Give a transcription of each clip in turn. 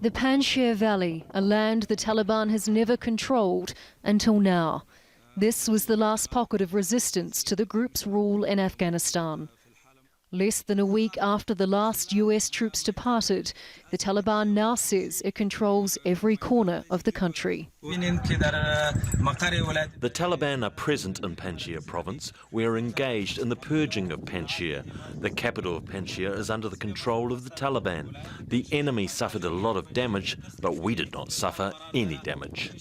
The Panjshir Valley, a land the Taliban has never controlled until now. This was the last pocket of resistance to the group's rule in Afghanistan. Less than a week after the last US troops departed, the Taliban now says it controls every corner of the country. The Taliban are present in Panjshir province. We are engaged in the purging of Panjshir. The capital of Panjshir is under the control of the Taliban. The enemy suffered a lot of damage, but we did not suffer any damage.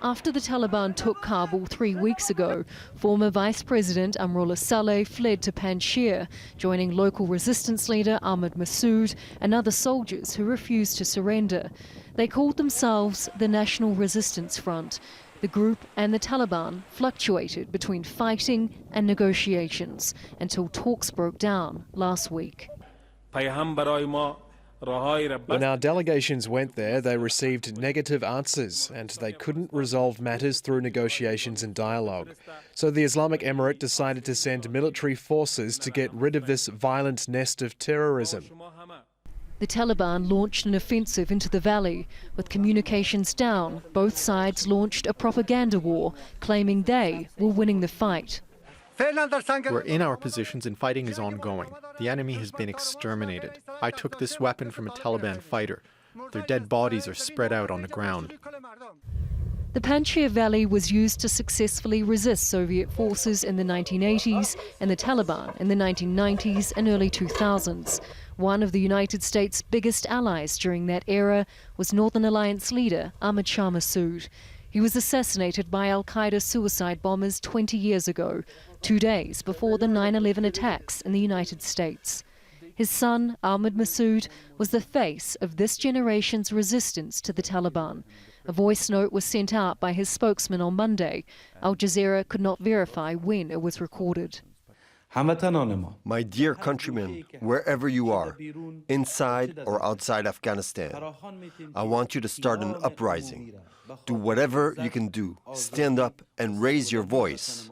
After the Taliban took Kabul 3 weeks ago, former Vice President Amrullah Saleh fled to Panjshir, joining local resistance leader Ahmad Massoud and other soldiers who refused to surrender. They called themselves the National Resistance Front. The group and the Taliban fluctuated between fighting and negotiations until talks broke down last week. When our delegations went there, they received negative answers and they couldn't resolve matters through negotiations and dialogue. So the Islamic Emirate decided to send military forces to get rid of this violent nest of terrorism. The Taliban launched an offensive into the valley. With communications down, both sides launched a propaganda war, claiming they were winning the fight. We're in our positions and fighting is ongoing. The enemy has been exterminated. I took this weapon from a Taliban fighter. Their dead bodies are spread out on the ground. The Panjshir Valley was used to successfully resist Soviet forces in the 1980s and the Taliban in the 1990s and early 2000s. One of the United States' biggest allies during that era was Northern Alliance leader Ahmad Shah Massoud. He was assassinated by al-Qaeda suicide bombers 20 years ago, 2 days before the 9/11 attacks in the United States. His son, Ahmad Massoud, was the face of this generation's resistance to the Taliban. A voice note was sent out by his spokesman on Monday. Al Jazeera could not verify when it was recorded. My dear countrymen, wherever you are, inside or outside Afghanistan, I want you to start an uprising. Do whatever you can do. Stand up and raise your voice.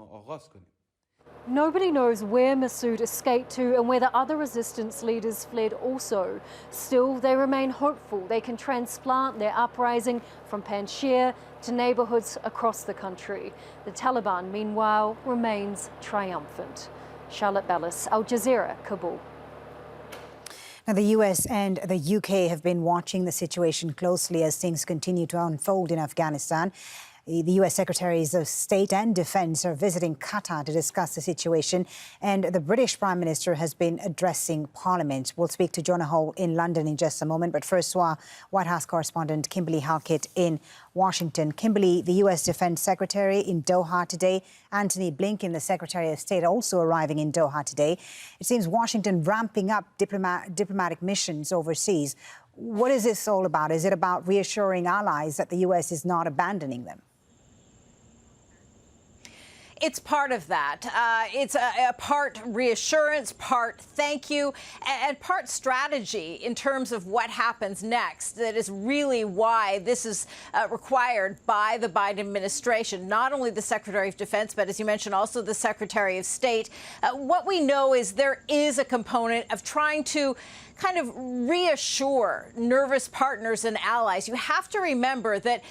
Nobody knows where Massoud escaped to and where the other resistance leaders fled also. Still, they remain hopeful they can transplant their uprising from Panjshir to neighbourhoods across the country. The Taliban, meanwhile, remains triumphant. Charlotte Bellis, Al Jazeera, Kabul. Now, the US and the UK have been watching the situation closely as things continue to unfold in Afghanistan. The US Secretaries of State and Defence are visiting Qatar to discuss the situation, and the British Prime Minister has been addressing Parliament. We'll speak to Jonah Hall in London in just a moment, but first to our White House correspondent Kimberly Halkett in Washington. Kimberly, the US Defence Secretary in Doha today, Antony Blinken, the Secretary of State, also arriving in Doha today. It seems Washington ramping up diplomatic missions overseas. What is this all about? Is it about reassuring allies that the US is not abandoning them? It's part of that. It's a part reassurance, part thank you, and part strategy in terms of what happens next. That is really why this is required by the Biden administration, not only the Secretary of Defense, but as you mentioned, also the Secretary of State. What we know is there is a component of trying to kind of reassure nervous partners and allies. You have to remember that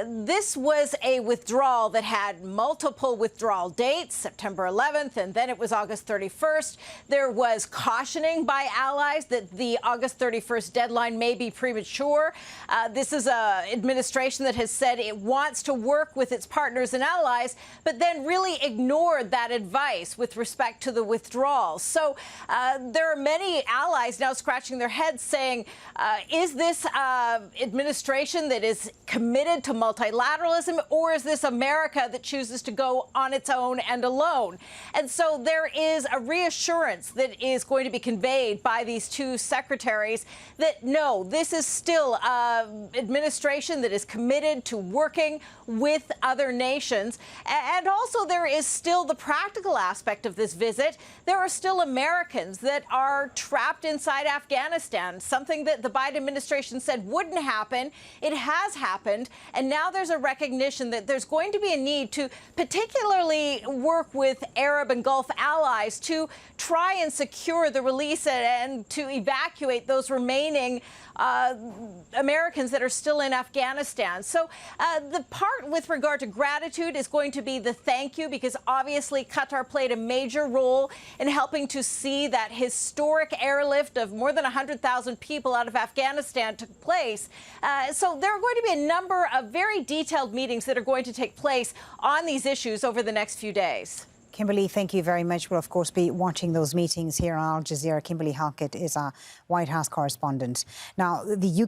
this was a withdrawal that had multiple withdrawal dates, September 11th, and then it was August 31st. There was cautioning by allies that the August 31st deadline may be premature. This is an administration that has said it wants to work with its partners and allies, but then really ignored that advice with respect to the withdrawal. So there are many allies now scratching their heads saying, is this administration that is committed to multilateralism, or is this America that chooses to go on its own and alone? And so there is a reassurance that is going to be conveyed by these two secretaries that, no, this is still an administration that is committed to working with other nations. And also there is still the practical aspect of this visit. There are still Americans that are trapped inside Afghanistan, something that the Biden administration said wouldn't happen. It has happened. And now there's a recognition that there's going to be a need to particularly really work with Arab and Gulf allies to try and secure the release and to evacuate those remaining Americans that are still in Afghanistan. So the part with regard to gratitude is going to be the thank you, because obviously Qatar played a major role in helping to see that historic airlift of more than 100,000 people out of Afghanistan took place. So there are going to be a number of very detailed meetings that are going to take place on these issues over the next few days. Kimberly, thank you very much. We'll, of course, be watching those meetings here on Al Jazeera. Kimberly Hackett is our White House correspondent. Now, the